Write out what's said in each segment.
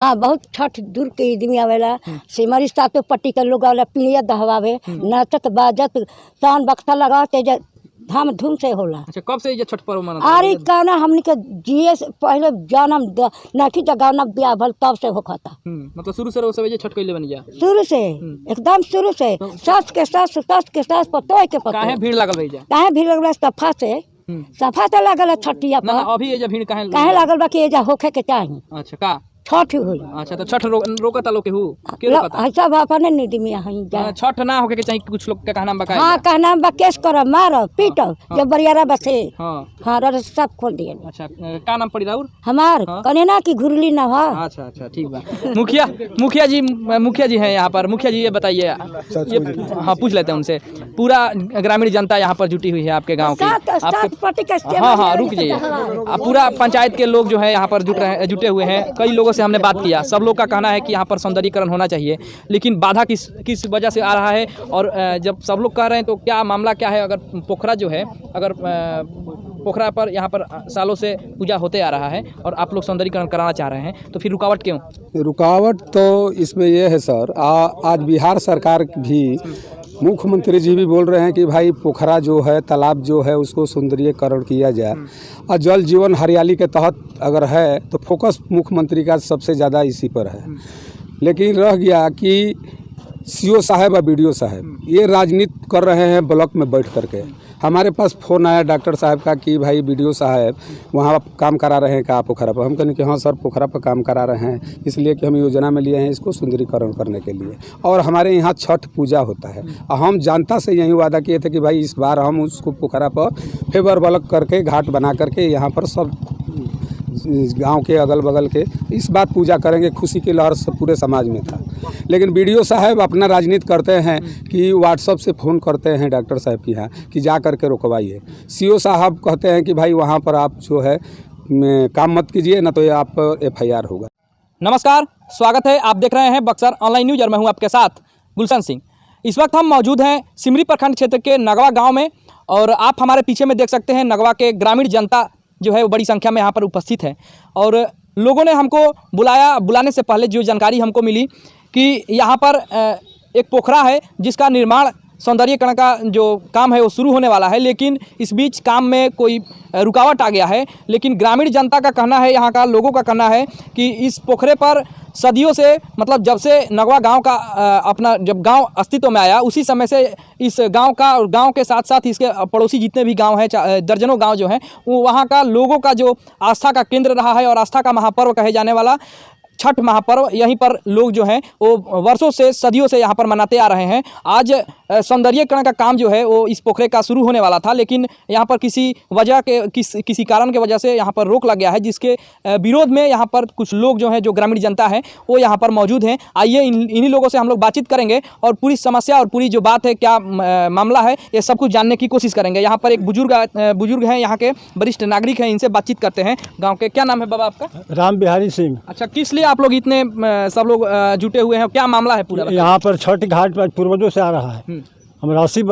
हाँ, बहुत छठ दूर के आदमी आवेला। सिमरी साथ तो पट्टी के लोग आवेला, पीढ़िया दहवावे, नाचत बाजत तान बक्सा लगा ते धाम धूम से होला। अच्छा, कब से ये छठ पर्व मनाते? अरे कहना हमने के जिए से पहले जन्म नखी जगह ब्याह भल तब से होखता। मतलब शुरू से सब ये छठ कइले बन गया? शुरू से एकदम शुरू से सास के सास पतो के पतो। काहे भीड़ लागल भैया? काहे भीड़ लगल? सफा से सफा तो लागल छठिया ना पर। अभी ये भीड़ काहे लागल बा कि एजा होखे के चाहिए। अच्छा, का छठ हुई। अच्छा, तो छठ रोकता लोग के हु के रोकता? ऐसा अपने निदमी हई जा। छठ ना होके के चाहिए, कुछ लोग का कहना बकाया। हाँ, कहना बा केस करो, मारो पीटो, जब बरियारा बसे। हां हाँ, सब खोल दिए। अच्छा, का नाम पड़ी राउर? हमार कने ना कि घुरली ना हो। अच्छा, ठीक बा। मुखिया जी हैं यहाँ पर। मुखिया जी ये बताइए, हाँ पूछ लेते हैं उनसे। पूरा ग्रामीण जनता यहाँ पर जुटी हुई है आपके गाँव की। हाँ, रुक जाइए। पूरा पंचायत के लोग जो है यहाँ पर जुटे हुए हैं। कई लोगों से हमने बात किया, सब लोग का कहना है कि यहाँ पर सौंदर्यीकरण होना चाहिए, लेकिन बाधा किस वजह से आ रहा है? और जब सब लोग कह रहे हैं तो क्या मामला क्या है? अगर पोखरा जो है, अगर पोखरा पर यहाँ पर सालों से पूजा होते आ रहा है और आप लोग सौंदर्यीकरण कराना चाह रहे हैं, तो फिर रुकावट क्यों? रुकावट तो इसमें यह है सर, आज बिहार सरकार भी, मुख्यमंत्री जी भी बोल रहे हैं कि भाई पोखरा जो है, तालाब जो है, उसको सौंदर्यीकरण किया जाए। और जल जीवन हरियाली के तहत अगर है तो फोकस मुख्यमंत्री का सबसे ज़्यादा इसी पर है। लेकिन रह गया कि सीओ साहब और बीडीओ साहब ये राजनीति कर रहे हैं ब्लॉक में बैठ करके। हमारे पास फ़ोन आया डॉक्टर साहब का कि भाई बीडीओ साहब वहाँ काम करा रहे हैं का पोखरा पर? हम कहने कि हाँ सर, पोखरा पर काम करा रहे हैं, इसलिए कि हम योजना में लिए हैं इसको सुंदरीकरण करने के लिए। और हमारे यहाँ छठ पूजा होता है और हम जनता से यही वादा किए थे कि भाई इस बार हम उसको पोखरा पर फेवर बलक करके घाट बना करके यहाँ पर सब गांव के अगल बगल के इस बात पूजा करेंगे। खुशी की लहर सब पूरे समाज में था। लेकिन बीडीओ साहब अपना राजनीति करते हैं कि व्हाट्सएप से फ़ोन करते हैं डॉक्टर साहब के यहाँ कि जा करके रुकवाइए। सीओ साहब कहते हैं कि भाई वहाँ पर आप जो है काम मत कीजिए, ना तो आप FIR होगा। नमस्कार, स्वागत है, आप देख रहे हैं बक्सर ऑनलाइन न्यूज़ और मैं हूँ आपके साथ गुलशन सिंह। इस वक्त हम मौजूद हैं सिमरी प्रखंड क्षेत्र के नगवा गाँव में, और आप हमारे पीछे में देख सकते हैं नगवा के ग्रामीण जनता जो है वो बड़ी संख्या में यहाँ पर उपस्थित है। और लोगों ने हमको बुलाने से पहले जो जानकारी हमको मिली कि यहाँ पर एक पोखरा है जिसका निर्माण, सौंदर्यीकरण का जो काम है वो शुरू होने वाला है, लेकिन इस बीच काम में कोई रुकावट आ गया है। लेकिन ग्रामीण जनता का कहना है, यहाँ का लोगों का कहना है कि इस पोखरे पर सदियों से, मतलब जब से नगवा गांव का जब गांव अस्तित्व में आया उसी समय से इस गांव का और गांव के साथ साथ इसके पड़ोसी जितने भी गांव हैं, दर्जनों गांव जो हैं, वो वहाँ का लोगों का जो आस्था का केंद्र रहा है और आस्था का महापर्व कहे जाने वाला छठ महापर्व यहीं पर लोग जो हैं वो वर्षों से, सदियों से यहाँ पर मनाते आ रहे हैं। आज सौंदर्यीकरण का काम जो है वो इस पोखरे का शुरू होने वाला था, लेकिन यहाँ पर किसी कारण के वजह से यहाँ पर रोक लग गया है, जिसके विरोध में यहाँ पर कुछ लोग जो हैं, जो ग्रामीण जनता है, वो यहाँ पर मौजूद हैं। आइए इन्हीं लोगों से हम लोग बातचीत करेंगे और पूरी समस्या और पूरी जो बात है, क्या मामला है, ये सब कुछ जानने की कोशिश करेंगे। यहाँ पर एक बुजुर्ग हैं, यहाँ के वरिष्ठ नागरिक हैं, इनसे बातचीत करते हैं। गाँव के क्या नाम है बाबा आपका? राम बिहारी सिंह। अच्छा, किस लिए आप लोग इतने सब लोग जुटे हुए हैं, क्या मामला है पूरा? यहाँ पर छठ घाट पर पूर्वजों से आ रहा है। हमारा 82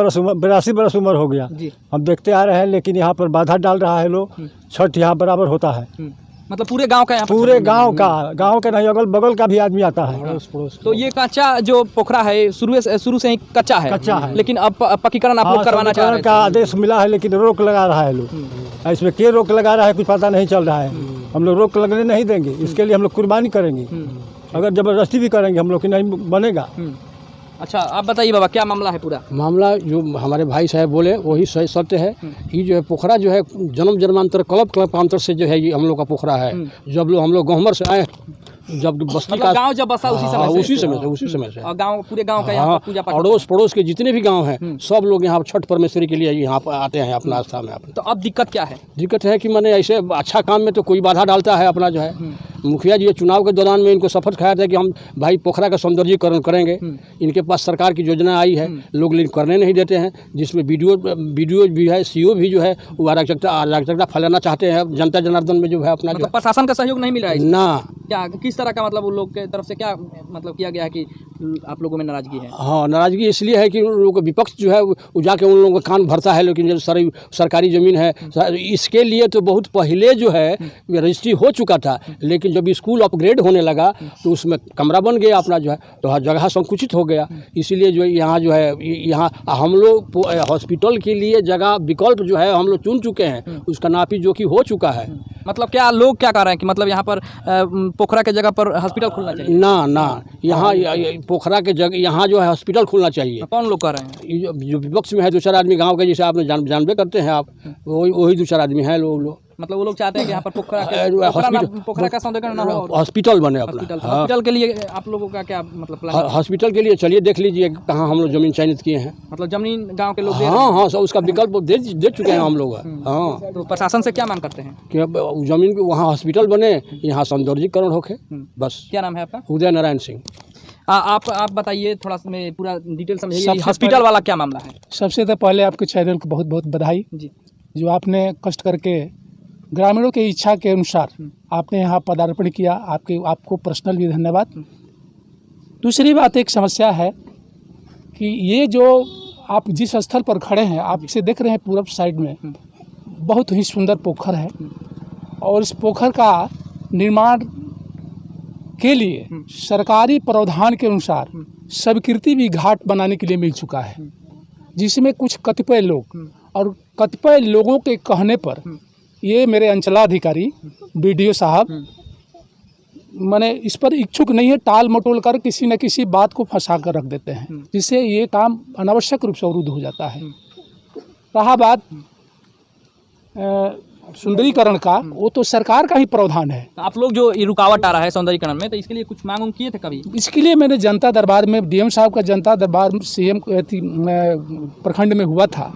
बरस उम्र हो गया, हम देखते आ रहे हैं, लेकिन यहाँ पर बाधा डाल रहा है लोग। छठ यहाँ बराबर होता है, मतलब पूरे गांव का? पूरे गांव का नहीं, अगल बगल का भी आदमी आता है। तो ये कच्चा जो पोखरा है शुरू से ही कच्चा है, लेकिन अब पक्कीकरण आप लोग करवाना चाह रहे हैं? का आदेश मिला है, लेकिन रोक लगा रहा है लोग। इसमें क्या रोक लगा रहा है कुछ पता नहीं चल रहा है। हम लोग रोक लगने नहीं देंगे, इसके लिए हम लोग कुर्बानी करेंगे। अगर जबरदस्ती भी करेंगे हम लोग की नहीं बनेगा। अच्छा, आप बताइए बाबा, क्या मामला है पूरा? मामला जो हमारे भाई साहब बोले वही सही सत्य है। ये जो है पोखरा जो है जन्मांतर कल्पांतर से जो है ये हम लोग का पोखरा है। जब हम लोग गहमर से आए, जब बस्ती का गांव जब बसा उसी समय से और पूरे गांव का यहाँ पूजा पाठ, अड़ोस पड़ोस के जितने भी गांव हैं सब लोग यहाँ छठ परमेश्वरी के लिए यहाँ पर आते हैं अपना आस्था में। तो अब दिक्कत क्या है? दिक्कत है कि मैंने ऐसे अच्छा काम में तो कोई बाधा डालता है अपना जो है। मुखिया जी चुनाव के दौरान में इनको शपथ खाया था कि हम भाई पोखरा का सौंदर्यीकरण करेंगे। इनके पास सरकार की योजना आई है, लोग लेकिन करने नहीं देते हैं, जिसमें बीडीओ भी है, सीओ भी जो है वो अराजकता फैलाना चाहते हैं जनता जनार्दन में जो है अपना। मतलब प्रशासन का सहयोग नहीं मिल रहा है ना? क्या किस तरह का, मतलब उन लोग के तरफ से क्या मतलब किया गया है कि आप लोगों में नाराजगी है? हाँ, नाराज़गी इसलिए है कि उन लोगों का विपक्ष जो है वो जाके उन लोगों का कान भरता है, लेकिन जो सरकारी ज़मीन है इसके लिए तो बहुत पहले जो है रजिस्ट्री हो चुका था, लेकिन जब स्कूल अपग्रेड होने लगा तो उसमें कमरा बन गया अपना जो है, तो हर जगह संकुचित हो गया। इसीलिए जो यहाँ जो है यहाँ हम लोग हॉस्पिटल के लिए जगह विकल्प जो है हम लोग चुन चुके हैं, उसका नापी जोखी हो चुका है। मतलब क्या लोग क्या कह रहे हैं कि मतलब यहाँ पर पोखरा के जगह पर हॉस्पिटल खुलना चाहिए? ना यहाँ पोखरा के जगह यहाँ जो है हॉस्पिटल खुलना चाहिए। कौन लोग कह रहे हैं? ये जो विपक्ष में है 2-4 आदमी गांव के, जैसे आपने जानबे करते हैं आप, वही 2-4 आदमी हैं लोग। मतलब वो लोग चाहते हैं कि यहाँ पर पोखरा का सौंदर्यीकरण ना हो, हॉस्पिटल बने अपना। हॉस्पिटल के लिए आप लोगों का क्या मतलब प्लान है? हॉस्पिटल के लिए चलिए देख लीजिए कहाँ हम लोग ज़मीन चयनित किए हैं। मतलब जमीन गांव के लोग हाँ, सब उसका विकल्प दे चुके हैं हम लोग। हाँ, तो प्रशासन से क्या मांग करते हैं? कि ज़मीन पे वहाँ हॉस्पिटल बने, यहाँ सौंदर्यीकरण होके बस। क्या नाम है आपका? उदय नारायण सिंह। आप बताइए थोड़ा सा, मैं पूरा डिटेल समझिए, हॉस्पिटल वाला क्या मामला है? सबसे तो पहले आपके चैनल को बहुत बहुत बधाई जी, जो आपने कष्ट करके ग्रामीणों की इच्छा के अनुसार आपने यहाँ पदार्पण किया, आपको पर्सनल भी धन्यवाद। दूसरी बात, एक समस्या है कि ये जो आप जिस स्थल पर खड़े हैं, आप इसे देख रहे हैं पूरब साइड में बहुत ही सुंदर पोखर है, और इस पोखर का निर्माण के लिए सरकारी प्रावधान के अनुसार स्वीकृति भी घाट बनाने के लिए मिल चुका है, जिसमें कुछ कतिपय लोग और कतिपय लोगों के कहने पर ये मेरे अंचलाधिकारी BDO साहब माने इस पर इच्छुक नहीं है, टाल मटोल कर किसी न किसी बात को फंसा कर रख देते हैं, जिससे ये काम अनावश्यक रूप से अवरुद्ध हो जाता है। रहा बात सुंदरीकरण का, वो तो सरकार का ही प्रावधान है। आप लोग जो ये रुकावट आ रहा है सौंदर्यीकरण में, तो इसके लिए कुछ मांग किए थे कभी? इसके लिए मैंने जनता दरबार में DM साहब का जनता दरबार CM प्रखंड में हुआ था,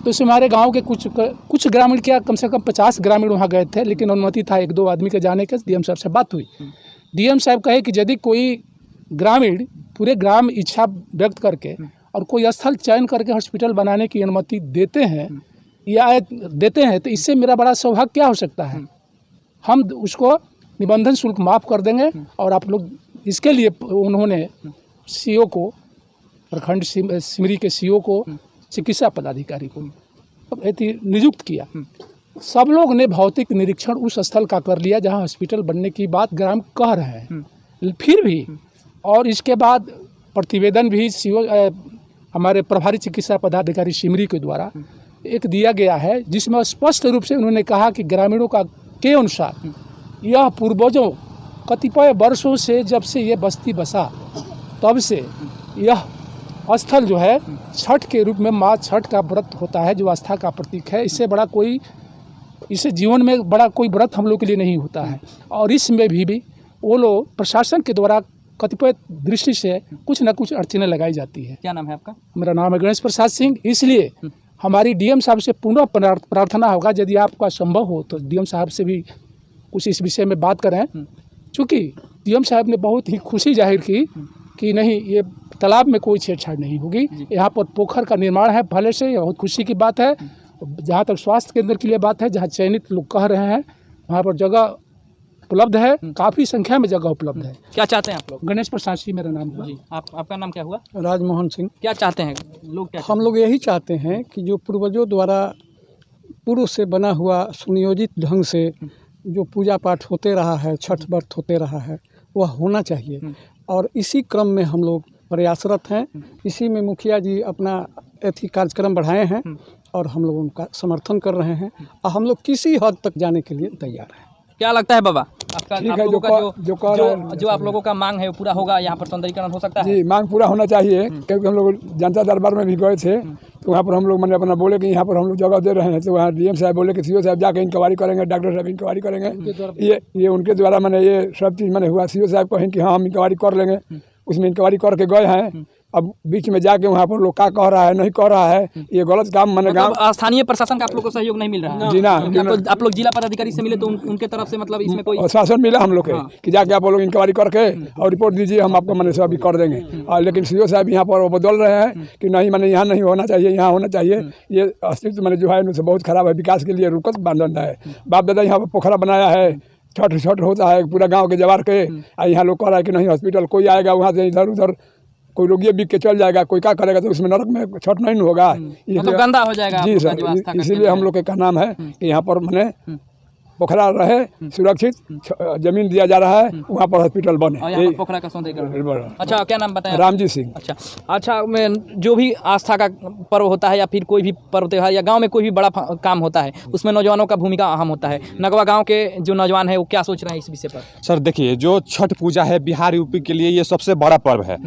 तो इसमें हमारे गांव के कुछ ग्रामीण, क्या कम से कम 50 ग्रामीण वहां गए थे, लेकिन अनुमति था 1-2 आदमी के जाने के। DM साहब से बात हुई, DM साहब कहे कि यदि कोई ग्रामीण पूरे ग्राम इच्छा व्यक्त करके और कोई स्थल चयन करके हॉस्पिटल बनाने की अनुमति देते हैं तो इससे मेरा बड़ा सौभाग्य क्या हो सकता है। हम उसको निबंधन शुल्क माफ़ कर देंगे, और आप लोग इसके लिए उन्होंने CO को, प्रखंड सिमरी के CO को, चिकित्सा पदाधिकारी को नियुक्त किया। सब लोग ने भौतिक निरीक्षण उस स्थल का कर लिया जहां हॉस्पिटल बनने की बात ग्राम कह रहे हैं, फिर भी, और इसके बाद प्रतिवेदन भी CO हमारे प्रभारी चिकित्सा पदाधिकारी सिमरी के द्वारा एक दिया गया है, जिसमें स्पष्ट रूप से उन्होंने कहा कि ग्रामीणों के अनुसार यह पूर्वजों कतिपय वर्षों से, जब से ये बस्ती बसा तब से यह स्थल जो है छठ के रूप में माँ छठ का व्रत होता है, जो आस्था का प्रतीक है। इससे जीवन में बड़ा कोई व्रत हम लोग के लिए नहीं होता है, और इसमें भी वो लोग प्रशासन के द्वारा कतिपय दृष्टि से कुछ न कुछ अड़चनें लगाई जाती है। क्या नाम है आपका? मेरा नाम है गणेश प्रसाद सिंह। इसलिए हमारी DM साहब से पुनः प्रार्थना होगा, यदि आपका संभव हो तो DM साहब से भी कुछ इस विषय में बात करें, चूँकि DM साहब ने बहुत ही खुशी जाहिर की कि नहीं, ये तालाब में कोई छेड़छाड़ नहीं होगी, यहाँ पर पोखर का निर्माण है, भले से बहुत खुशी की बात है। जहाँ तक स्वास्थ्य केंद्र के लिए बात है, जहाँ चयनित लोग कह रहे हैं वहाँ पर जगह उपलब्ध है, काफ़ी संख्या में जगह उपलब्ध है। क्या चाहते हैं आप लोग? गणेश प्रसाद सिंह मेरा नाम हुआ। जी, आपका नाम क्या हुआ? राजमोहन सिंह। क्या चाहते हैं लोग? क्या हम लोग यही चाहते हैं कि जो पूर्वजों द्वारा पूर्व से बना हुआ सुनियोजित ढंग से जो पूजा पाठ होते रहा है, छठ व्रत होते रहा है, वह होना चाहिए, और इसी क्रम में हम लोग प्रयासरत हैं। इसी में मुखिया जी अपना कार्यक्रम बढ़ाए हैं, और हम लोग उनका समर्थन कर रहे हैं, और हम लोग किसी हद तक जाने के लिए तैयार हैं। क्या लगता है बाबा, आपका ठीक आप है, लोगों का जो आप जो लोगों का मांग है वो पूरा होगा, यहाँ पर सौंदर्यीकरण हो सकता है? जी, मांग पूरा होना चाहिए, क्योंकि हम लोग जनता दरबार में भी गए थे, तो वहाँ पर हम लोग मैंने अपना बोले कि यहाँ पर हम लोग जगह दे रहे हैं, तो वहाँ DM साहब बोले कि CO साहब जाकर इंक्वायरी करेंगे, डॉक्टर साहब इंक्वायरी करेंगे। ये उनके द्वारा मैंने ये सब चीज़ मैंने हुआ। CO साहब कहें कि हाँ हम इंक्वायरी कर लेंगे, उसमें इंक्वायरी करके गए हैं। अब बीच में जाके वहाँ पर लोग क्या कह रहा है, नहीं कह रहा है, ये गलत काम मैंने गाँव स्थानीय प्रशासन का आप लोग को सहयोग नहीं मिल रहा है? जी ना, आप लोग जिला पदाधिकारी से मिले तो उनके तरफ से मतलब इसमें कोई आश्वासन मिला हम लोग के कि जाके आप लोग इंक्वायरी करके और रिपोर्ट दीजिए, हम आपको मैंने सब कर देंगे। लेकिन CO साहब यहाँ पर वो बदल रहे हैं कि नहीं, मैंने यहाँ नहीं होना चाहिए, यहाँ होना चाहिए। ये अस्तित्व मैंने जो है उनसे बहुत खराब है, विकास के लिए रुकत बांधना है। बाप दादा यहाँ पर पोखरा बनाया है, छठ छठ होता है पूरा गांव के जवार के, यहाँ लोग कह रहा है कि नहीं हॉस्पिटल कोई आएगा वहाँ से इधर उधर कोई रोगी बिक के चल जाएगा, कोई क्या करेगा, तो उसमें नरक में छठ नहीं होगा, मतलब गंदा हो जाएगा। जी सर, इसीलिए हम लोग के का नाम है कि यहाँ पर मैंने पोखरा रहे सुरक्षित, जमीन दिया जा रहा है, वहाँ पर हॉस्पिटल बने। और यहाँ पर पोखरा का सौंदर्यीकरण। अच्छा, क्या नाम बताया? रामजी सिंह। अच्छा, मैं जो भी आस्था का पर्व होता है या फिर कोई भी पर्व त्योहार या गांव में कोई भी बड़ा काम होता है, उसमें नौजवानों का भूमिका अहम होता है। नगवा गांव के जो नौजवान है वो क्या सोच रहे हैं इस विषय पर? सर देखिए, जो छठ पूजा है बिहार यूपी के लिए ये सबसे बड़ा पर्व है।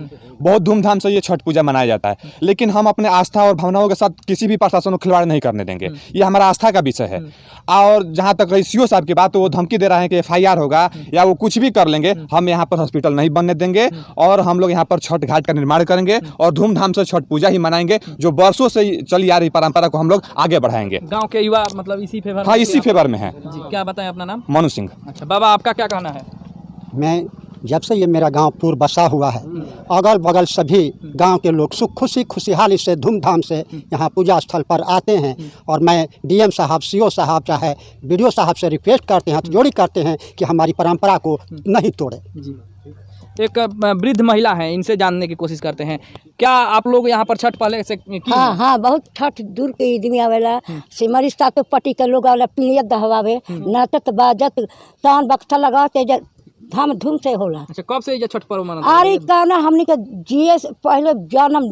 बहुत धूमधाम से ये छठ पूजा मनाया जाता है, लेकिन हम अपने आस्था और भावनाओं के साथ किसी भी प्रशासन को खिलवाड़ नहीं करने देंगे। ये हमारा आस्था का विषय है। और जहाँ तक रही सीओ साहब की बात, तो वो धमकी दे रहे हैं कि FIR होगा या वो कुछ भी कर लेंगे, हम यहाँ पर हॉस्पिटल नहीं बनने देंगे और हम लोग यहाँ पर छठ घाट का निर्माण करेंगे और धूमधाम से छठ पूजा ही मनाएंगे। जो वर्षों से चली आ रही परंपरा को हम लोग आगे बढ़ाएंगे। गांव के युवा मतलब इसी फेवर? हाँ, इसी फेवर में है जी। क्या बताएं अपना नाम? मनु सिंह। अच्छा बाबा, आपका क्या कहना है? मैं जब से ये मेरा गांव पूर्व बसा हुआ है, अगल बगल सभी गांव के लोग सुख खुशहाली से धूमधाम से यहाँ पूजा स्थल पर आते हैं और मैं DM साहब, CO साहब चाहे BDO साहब से रिक्वेस्ट करते हैं, जोड़ी करते हैं कि हमारी परंपरा को नहीं तोड़े। जी। एक वृद्ध महिला है, इनसे जानने की कोशिश करते हैं। क्या आप लोग यहाँ पर छठ पहले से की? हाँ, बहुत छठ दूर के आदमी आवेला, सिमरी सातो पट्टी के लोग आवेला, पीढ़िया दहवावे, नाचत बाजत तान बक्सा लगाते धाम धूम से होला। अच्छा, कब से ये छठ पर्व मनाते? अरे कहना हमने के जिए पहले जन्म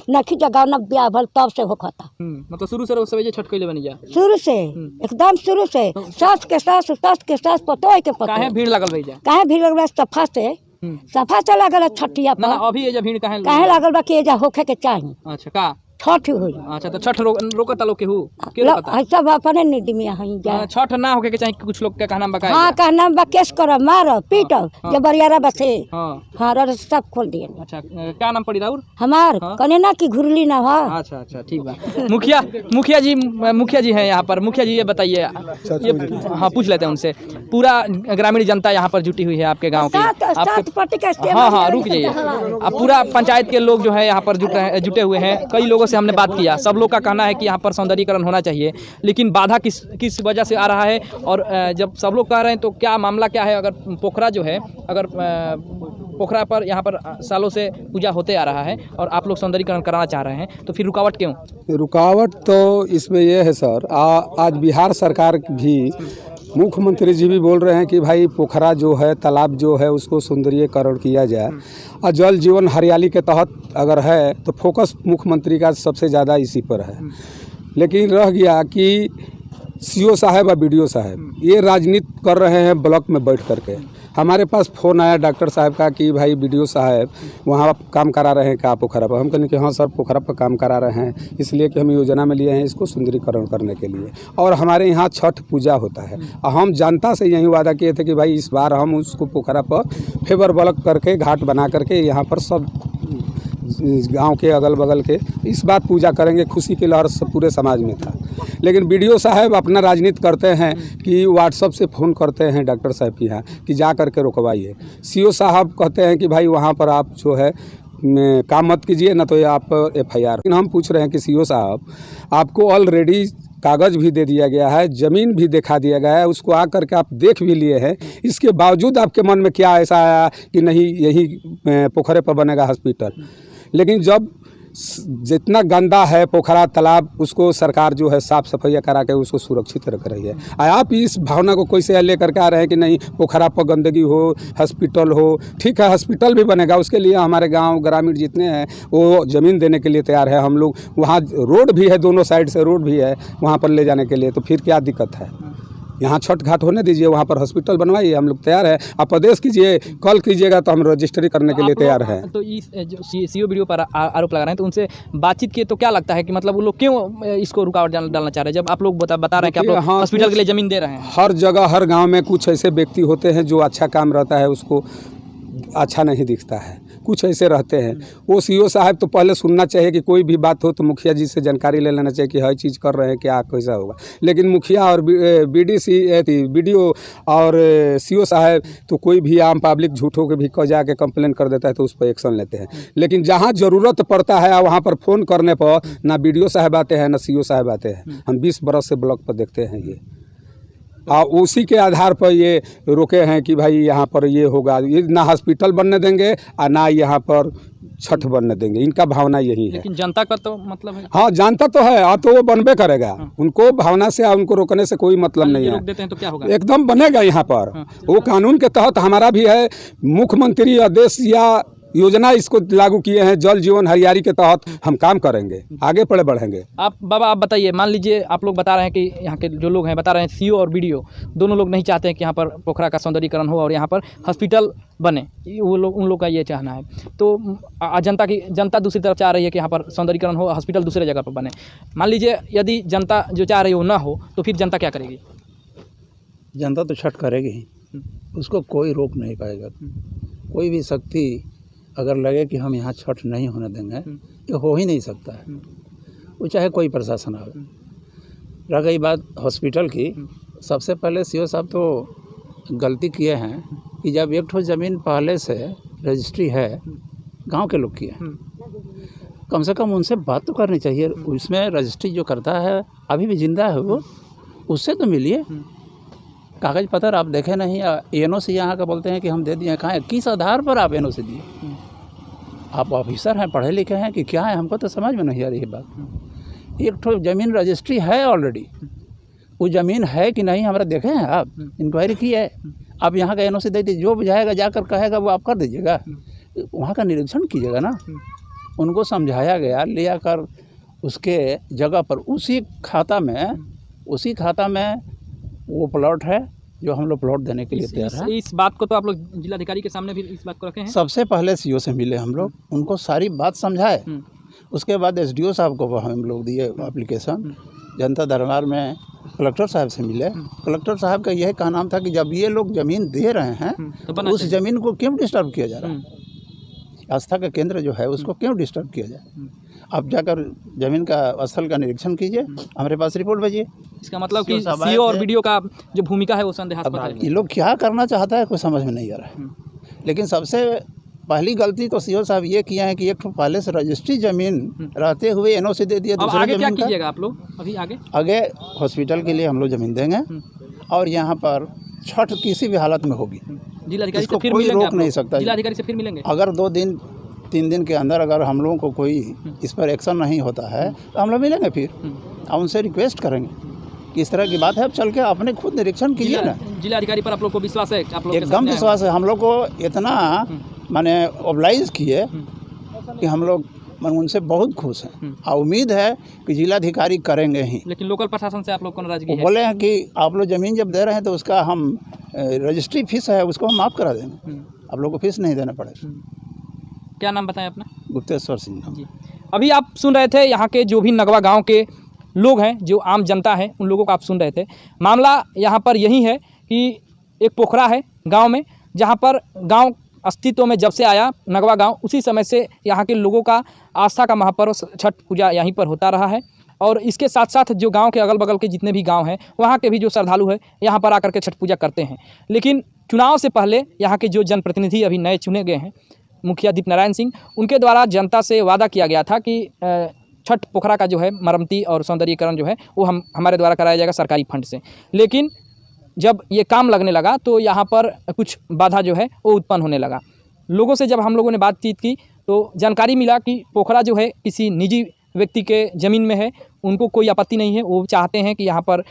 नखी जगह ब्याह भल तब से होता। मतलब शुरू से सब छठ कैले बनी जा? शुरू से एकदम शुरू से सास के सास पतो के पतो। काहे भीड़ लगल रही जा? काहे भीड़ लगल? सफा से लगल छठिया पर। अभी ये भीड़ काहे लगल बा कि होखे के चाहिए? अच्छा, का छठ हुई। अच्छा, तो छठ रोकता लोग के सब अपने निदमी है छठ ना होके के चाहिए, कुछ लोग का कहना बका? हाँ, कहना बा केस करो, मारो पीटो, जब बरियारा बसे। हाँ, सब खोल दिए। अच्छा, क्या नाम पड़ी राउर? हमार कने ना कि घुरली ना हो। अच्छा, ठीक बा। मुखिया जी हैं यहाँ पर। मुखिया जी ये बताइए, हाँ पूछ लेते हैं उनसे। पूरा ग्रामीण जनता यहाँ पर जुटी हुई है आपके गाँव की। हाँ, रुक जाइए। अब पूरा पंचायत के लोग जो है यहाँ पर जुटे हुए हैं। कई लोगों से हमने बात किया, सब लोग का कहना है कि यहाँ पर सौंदर्यीकरण होना चाहिए, लेकिन बाधा किस वजह से आ रहा है? और जब सब लोग कह रहे हैं तो क्या मामला क्या है? अगर पोखरा जो है, अगर पोखरा पर यहाँ पर सालों से पूजा होते आ रहा है और आप लोग सौंदर्यीकरण कराना चाह रहे हैं, तो फिर रुकावट क्यों? रुकावट तो इसमें यह है सर, आज बिहार सरकार भी, मुख्यमंत्री जी भी बोल रहे हैं कि भाई पोखरा जो है, तालाब जो है, उसको सौंदर्यीकरण किया जाए और जल जीवन हरियाली के तहत अगर है तो फोकस मुख्यमंत्री का सबसे ज़्यादा इसी पर है। लेकिन रह गया कि CO साहब और BDO साहब ये राजनीति कर रहे हैं ब्लॉक में बैठ करके। हमारे पास फ़ोन आया डॉक्टर साहब का कि भाई BDO साहब वहाँ काम करा रहे हैं क्या पोखरा पर? हम कहने कि हाँ सर, पोखरा पर काम करा रहे हैं, इसलिए कि हम योजना में लिए हैं इसको सुंदरीकरण करने के लिए। और हमारे यहाँ छठ पूजा होता है और हम जनता से यही वादा किए थे कि भाई इस बार हम उसको पोखरा पर फेवर बलक करके घाट बना करके यहाँ पर सब गांव के अगल बगल के इस बार पूजा करेंगे। खुशी की लहर सब पूरे समाज में था। लेकिन BDO साहब अपना राजनीति करते हैं कि व्हाट्सएप से फ़ोन करते हैं डॉक्टर साहब के यहाँ कि जा करके रुकवाइए। CO साहब कहते हैं कि भाई वहाँ पर आप जो है काम मत कीजिए, ना तो आप FIR। लेकिन हम पूछ रहे हैं कि CO साहब, आपको ऑलरेडी कागज़ भी दे दिया गया है, ज़मीन भी दिखा दिया गया है, उसको आ करके आप देख भी लिए हैं, इसके बावजूद आपके मन में क्या ऐसा आया कि नहीं यही पोखरे पर बनेगा हॉस्पिटल? लेकिन जब जितना गंदा है पोखरा तालाब, उसको सरकार जो है साफ़ सफाई करा के उसको सुरक्षित रख रही है। आप इस भावना को कैसे लेकर के आ रहे हैं कि नहीं पोखरा पर गंदगी हो, हॉस्पिटल हो? ठीक है, हॉस्पिटल भी बनेगा, उसके लिए हमारे गांव ग्रामीण जितने हैं वो ज़मीन देने के लिए तैयार है। हम लोग वहाँ रोड भी है, दोनों साइड से रोड भी है वहाँ पर ले जाने के लिए, तो फिर क्या दिक्कत है? यहाँ छठ घाट होने दीजिए, वहाँ पर हॉस्पिटल बनवाइए, हम लोग तैयार है। आप आदेश कीजिए, कल कीजिएगा तो हम रजिस्ट्री करने के लिए तैयार हैं। तो इस जो CO BDO पर आरोप लगा रहे हैं, तो उनसे बातचीत किए तो क्या लगता है कि मतलब वो लोग क्यों इसको रुकावट डालना चाह रहे हैं, जब आप लोग बता रहे हैं कि आप लोग हॉस्पिटल के लिए ज़मीन दे रहे हैं? हर जगह हर गाँव में कुछ ऐसे व्यक्ति होते हैं जो अच्छा काम रहता है उसको अच्छा नहीं दिखता है, कुछ ऐसे रहते हैं। वो CO साहब तो पहले सुनना चाहिए कि कोई भी बात हो तो मुखिया जी से जानकारी ले लेना चाहिए कि हर चीज़ कर रहे हैं क्या, कैसा होगा। लेकिन मुखिया और BDO और CO साहब तो कोई भी आम पब्लिक झूठों के भी कह जाके कंप्लेन कर देता है तो उस पर एक्शन लेते हैं। लेकिन जहाँ ज़रूरत पड़ता है वहाँ पर फ़ोन करने पर ना BDO साहब आते हैं ना CO साहब आते हैं। हम 20 बरस से ब्लॉक पर देखते हैं ये। उसी के आधार पर ये रोके हैं कि भाई यहाँ पर ये होगा, ये ना हॉस्पिटल बनने देंगे और ना यहाँ पर छठ बनने देंगे। इनका भावना यही है। लेकिन जनता का तो मतलब है, हाँ जानता तो है, और तो वो बनबे करेगा। उनको भावना से उनको रोकने से कोई मतलब नहीं रोक है। देते हैं तो क्या होगा? एकदम बनेगा यहाँ पर। वो कानून के तहत हमारा भी है, मुख्यमंत्री आदेश या योजना इसको लागू किए हैं, जल जीवन हरियाली के तहत हम काम करेंगे, आगे बढ़ेंगे। आप बाबा आप बताइए, मान लीजिए आप लोग बता रहे हैं कि यहाँ के जो लोग हैं बता रहे हैं सीओ और बीडीओ दोनों लोग नहीं चाहते हैं कि यहाँ पर पोखरा का सौंदर्यीकरण हो और यहाँ पर हॉस्पिटल बने, वो लोग उन लोग का ये चाहना है। तो जनता दूसरी तरफ चाह रही है कि यहाँ पर सौंदर्यीकरण हो, हॉस्पिटल दूसरे जगह पर बने। मान लीजिए यदि जनता जो चाह रही है वो ना हो तो फिर जनता क्या करेगी? जनता तो छठ करेगी ही, उसको कोई रोक नहीं पाएगा। कोई भी शक्ति अगर लगे कि हम यहाँ छठ नहीं होने देंगे, ये हो ही नहीं सकता है, वो चाहे कोई प्रशासन आवे। रह गई बात हॉस्पिटल की, सबसे पहले सीओ साहब तो गलती किए हैं कि जब एक ठो ज़मीन पहले से रजिस्ट्री है, गांव के लोग की है, कम से कम उनसे बात तो करनी चाहिए। उसमें रजिस्ट्री जो करता है अभी भी जिंदा है, वो उससे तो मिलिए। कागज़ पत्र आप देखे नहीं, एनओसी यहाँ का बोलते हैं कि हम दे दिए, कहाँ है, किस आधार पर आप एनओसी दिए? आप ऑफिसर हैं, पढ़े लिखे हैं कि क्या है, हमको तो समझ में नहीं आ रही है बात। एक ठो ज़मीन रजिस्ट्री है ऑलरेडी, वो ज़मीन है कि नहीं हमारा देखे हैं आप, इंक्वायरी की है। आप यहाँ का एनओसी दे दीजिए, जो बुझाएगा जाकर कहेगा वो आप कर दीजिएगा, वहाँ का निरीक्षण कीजिएगा ना। उनको समझाया गया, ले आकर उसके जगह पर उसी खाता में वो प्लॉट है जो हम लोग प्लॉट देने के लिए तैयार हैं। इस बात को तो आप लोग जिलाधिकारी के सामने भी इस बात को रखे हैं? सबसे पहले सीओ से मिले हम लोग, उनको सारी बात समझाए। उसके बाद एसडीओ साहब को हम लोग दिए एप्लीकेशन। जनता दरबार में कलेक्टर साहब से मिले। कलेक्टर साहब का यह कहना था कि जब ये लोग ज़मीन दे रहे हैं तो उस ज़मीन को क्यों डिस्टर्ब किया जा रहा है? आस्था का केंद्र जो है उसको क्यों डिस्टर्ब किया जाए? आप जाकर ज़मीन का स्थल का निरीक्षण कीजिए, हमारे पास रिपोर्ट भेजिए। इसका मतलब कि सीओ और बीडीओ का जो भूमिका है वो संदेहास्पद है। ये लोग क्या करना चाहता है कोई समझ में नहीं आ रहा है। लेकिन सबसे पहली गलती तो सीओ साहब ये किया है कि एक पहले से रजिस्ट्री ज़मीन रहते हुए एनओसी दे दिया। अब आगे क्या कीजिएगा आप लोग? अभी आगे हॉस्पिटल के लिए हम लोग ज़मीन देंगे और यहाँ पर छठ किसी भी हालत में होगी। जिलाधिकारी से फिर कोई मिलेंगे? रोक नहीं सकता। जिलाधिकारी से फिर मिलेंगे? अगर 2-3 दिन के अंदर अगर हम लोगों को कोई इस पर एक्शन नहीं होता है तो हम लोग मिलेंगे, फिर हम उनसे रिक्वेस्ट करेंगे कि इस तरह की बात है, अब चल के अपने खुद निरीक्षण कीजिए ना। जिलाधिकारी पर आप लोग को विश्वास है? आप लोग एकदम विश्वास है। हम लोग को इतना माने ओबलाइज किए कि हम लोग उनसे बहुत खुश हैं और उम्मीद है कि जिलाधिकारी करेंगे ही। लेकिन लोकल प्रशासन से आप लोग को नाराजगी है? बोले हैं कि आप लोग ज़मीन जब दे रहे हैं तो उसका हम रजिस्ट्री फीस है उसको हम माफ़ करा देंगे, आप लोग को फीस नहीं देना पड़ेगा। क्या नाम बताएं अपना? गुप्तेश्वर सिंह जी। अभी आप सुन रहे थे यहाँ के जो भी नगवा गांव के लोग हैं, जो आम जनता है, उन लोगों को आप सुन रहे थे। मामला यहाँ पर यही है कि एक पोखरा है गांव में, जहाँ पर गांव अस्तित्व में जब से आया नगवा गांव, उसी समय से यहाँ के लोगों का आस्था का महापर्व छठ पूजा यहीं पर होता रहा है। और इसके साथ साथ जो गांव के अगल बगल के जितने भी गांव हैं, वहाँ के भी जो श्रद्धालु है यहाँ पर आकर के छठ पूजा करते हैं। लेकिन चुनाव से पहले यहाँ के जो जनप्रतिनिधि अभी नए चुने गए हैं, मुखिया दीप नारायण सिंह, उनके द्वारा जनता से वादा किया गया था कि छठ पोखरा का जो है मरम्मती और सौंदर्यीकरण जो है वो हमारे द्वारा कराया जाएगा सरकारी फंड से। लेकिन जब ये काम लगने लगा तो यहाँ पर कुछ बाधा जो है वो उत्पन्न होने लगा। लोगों से जब हम लोगों ने बातचीत की तो जानकारी मिला कि पोखरा जो है किसी निजी व्यक्ति के ज़मीन में है, उनको कोई आपत्ति नहीं है। वो चाहते हैं कि यहाँ पर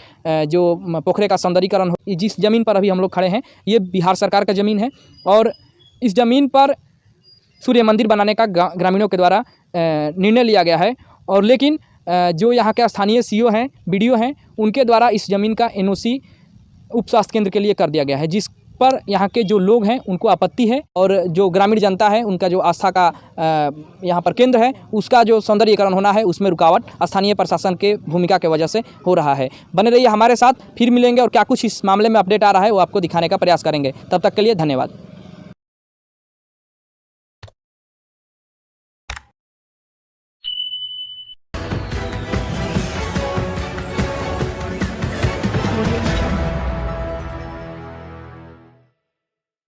जो पोखरे का सौंदर्यीकरण हो। जिस ज़मीन पर अभी हम लोग खड़े हैं ये बिहार सरकार का ज़मीन है और इस ज़मीन पर सूर्य मंदिर बनाने का ग्रामीणों के द्वारा निर्णय लिया गया है। और लेकिन जो यहाँ के स्थानीय सीओ हैं, बीडीओ हैं, उनके द्वारा इस ज़मीन का एनओसी उप स्वास्थ्य केंद्र के लिए कर दिया गया है, जिस पर यहाँ के जो लोग हैं उनको आपत्ति है। और जो ग्रामीण जनता है उनका जो आस्था का यहाँ पर केंद्र है उसका जो सौंदर्यीकरण होना है उसमें रुकावट स्थानीय प्रशासन के भूमिका के वजह से हो रहा है। बने रहिए हमारे साथ, फिर मिलेंगे और क्या कुछ इस मामले में अपडेट आ रहा है वो आपको दिखाने का प्रयास करेंगे। तब तक के लिए धन्यवाद।